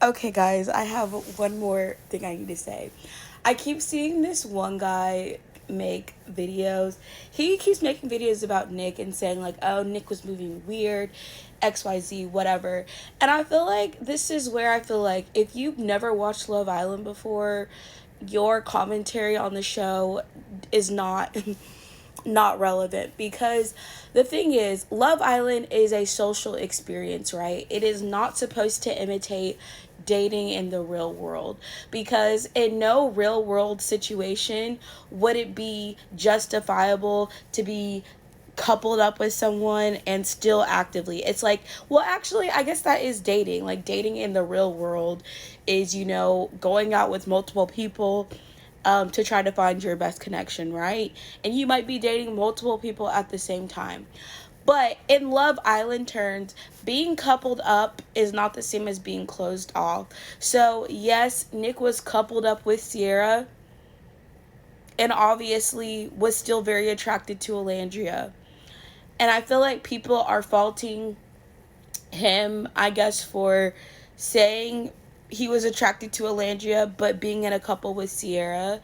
Okay, guys, I have one more thing I need to say. I keep seeing this one guy make videos. He keeps making videos about Nick and saying, like, oh, Nick was moving weird, XYZ, whatever. And I feel like this is where I feel like if you've never watched Love Island before, your commentary on the show is not not relevant, because the thing is, Love Island is a social experience, right? It is not supposed to imitate dating in the real world, because in no real world situation would it be justifiable to be coupled up with someone and still actively, it's like, well, actually, I guess that is dating. Like, dating in the real world is, going out with multiple people, to try to find your best connection, right? And you might be dating multiple people at the same time. But in Love Island terms, being coupled up is not the same as being closed off. So, yes, Nick was coupled up with Cierra and obviously was still very attracted to Alandria. And I feel like people are faulting him, I guess, for saying he was attracted to Alandria but being in a couple with Cierra.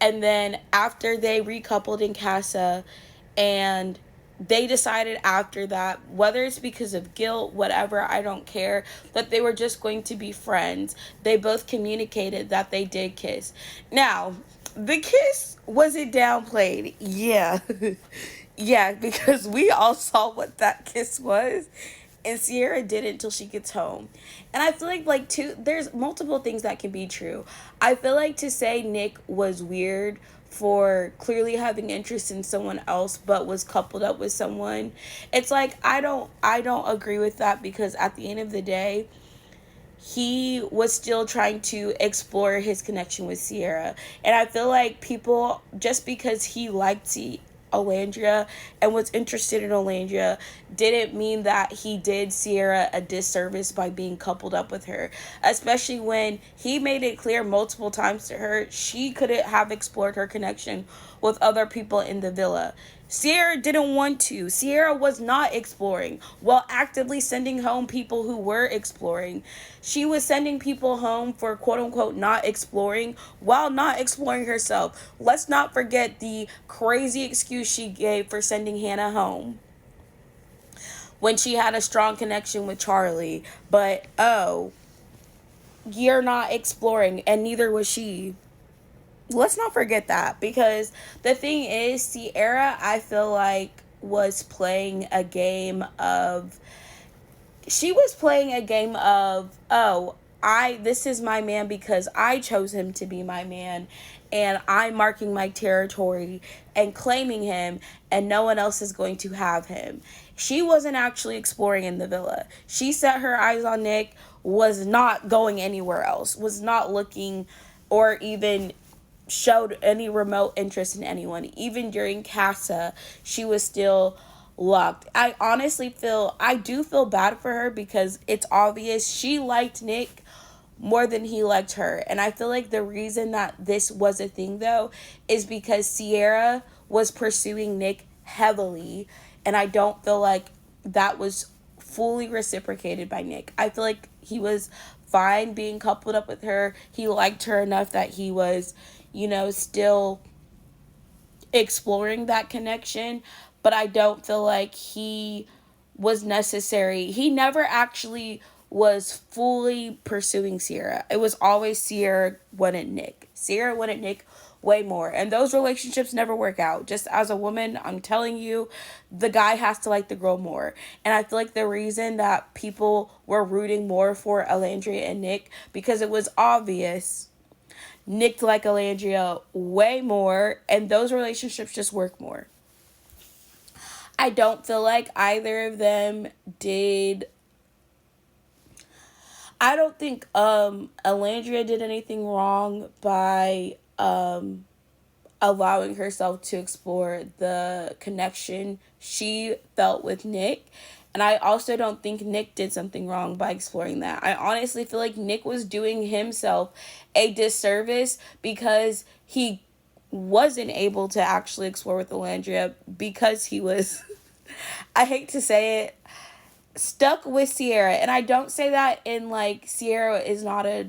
And then after they recoupled in Casa, and they decided after that, whether it's because of guilt, whatever, I don't care, that they were just going to be friends. They both communicated that they did kiss. Now, the kiss, was it downplayed? Yeah. Yeah, because we all saw what that kiss was. And Cierra didn't until she gets home. And I feel like there's multiple things that can be true. I feel like to say Nick was weird for clearly having interest in someone else but was coupled up with someone, it's like I don't agree with that, because at the end of the day, he was still trying to explore his connection with Cierra. And I feel like people, just because he liked Alandria and was interested in Alandria, didn't mean that he did Cierra a disservice by being coupled up with her. Especially when he made it clear multiple times to her she couldn't have explored her connection with other people in the villa. Cierra didn't want to. Cierra was not exploring while actively sending home people who were exploring. She was sending people home for quote unquote not exploring while not exploring herself. Let's not forget the crazy excuse she gave for sending Hannah home when she had a strong connection with Charlie. But oh, you're not exploring, and neither was she. Let's not forget that, because the thing is, Cierra, I feel like, was playing a game of oh, I this is my man because I chose him to be my man, and I'm marking my territory and claiming him, and no one else is going to have him. She wasn't actually exploring in the villa. She set her eyes on Nick, was not going anywhere else, was not looking or even showed any remote interest in anyone. Even during Casa, she was still locked. I do feel bad for her, because it's obvious she liked Nick more than he liked her. And I feel like the reason that this was a thing, though, is because Cierra was pursuing Nick heavily, and I don't feel like that was fully reciprocated by Nick. I feel like he was fine being coupled up with her. He liked her enough that he was, still exploring that connection, but I don't feel like he was necessary. He never actually was fully pursuing Cierra. It was always Cierra wanted Nick. Cierra wanted Nick way more. And those relationships never work out. Just as a woman, I'm telling you, the guy has to like the girl more. And I feel like the reason that people were rooting more for Alandria and Nick, because it was obvious Nick liked Alandria way more, and those relationships just work more. I don't feel like either of them did. I don't think Alandria did anything wrong by allowing herself to explore the connection she felt with Nick. And I also don't think Nick did something wrong by exploring that. I honestly feel like Nick was doing himself a disservice because he wasn't able to actually explore with Alandria, because he was, I hate to say it, stuck with Cierra. And I don't say that in like Cierra is not a,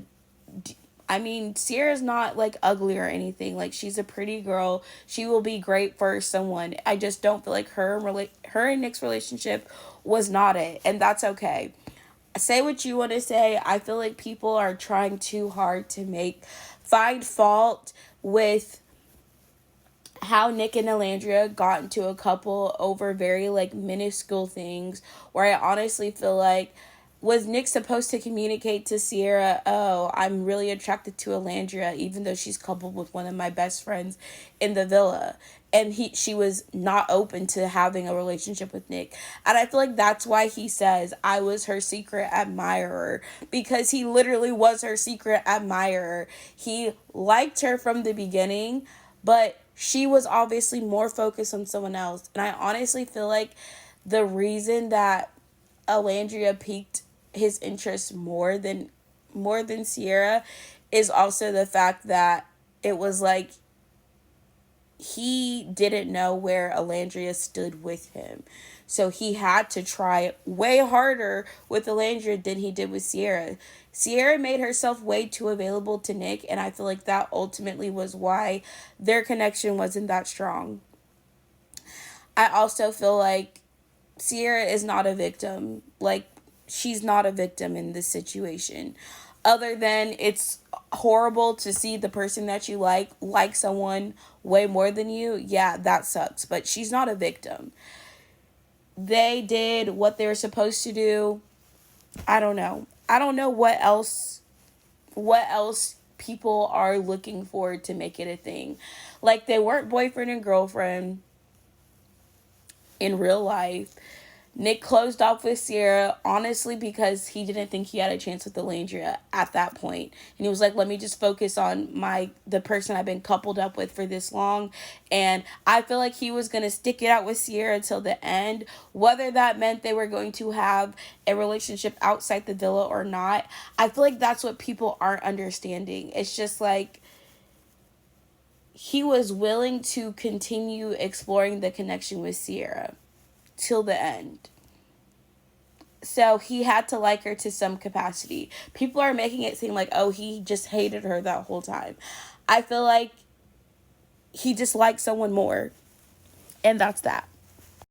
I mean, Sierra's not like ugly or anything. Like, she's a pretty girl. She will be great for someone. I just don't feel like her and Nick's relationship was not it, and that's okay. Say what you want to say. I feel like people are trying too hard to find fault with how Nick and Alandria got into a couple over very like minuscule things, where I honestly feel like, was Nick supposed to communicate to Cierra, oh, I'm really attracted to Alandria, even though she's coupled with one of my best friends in the villa? And she was not open to having a relationship with Nick. And I feel like that's why he says, I was her secret admirer. Because he literally was her secret admirer. He liked her from the beginning, but she was obviously more focused on someone else. And I honestly feel like the reason that Alandria piqued his interest more than Cierra is also the fact that it was like he didn't know where Alandria stood with him. So he had to try way harder with Alandria than he did with Cierra. Cierra made herself way too available to Nick, and I feel like that ultimately was why their connection wasn't that strong. I also feel like Cierra is not a victim. Like, she's not a victim in this situation. Other than it's horrible to see the person that you like someone way more than you. Yeah, that sucks. But she's not a victim. They did what they were supposed to do. I don't know. I don't know what else people are looking for to make it a thing. Like, they weren't boyfriend and girlfriend in real life. Nick closed off with Cierra, honestly, because he didn't think he had a chance with Alandria at that point. And he was like, let me just focus on the person I've been coupled up with for this long. And I feel like he was going to stick it out with Cierra until the end. Whether that meant they were going to have a relationship outside the villa or not, I feel like that's what people aren't understanding. It's just like, he was willing to continue exploring the connection with Cierra till the end. So he had to like her to some capacity. People are making it seem like, oh, he just hated her that whole time. I feel like he just liked someone more. And that's that.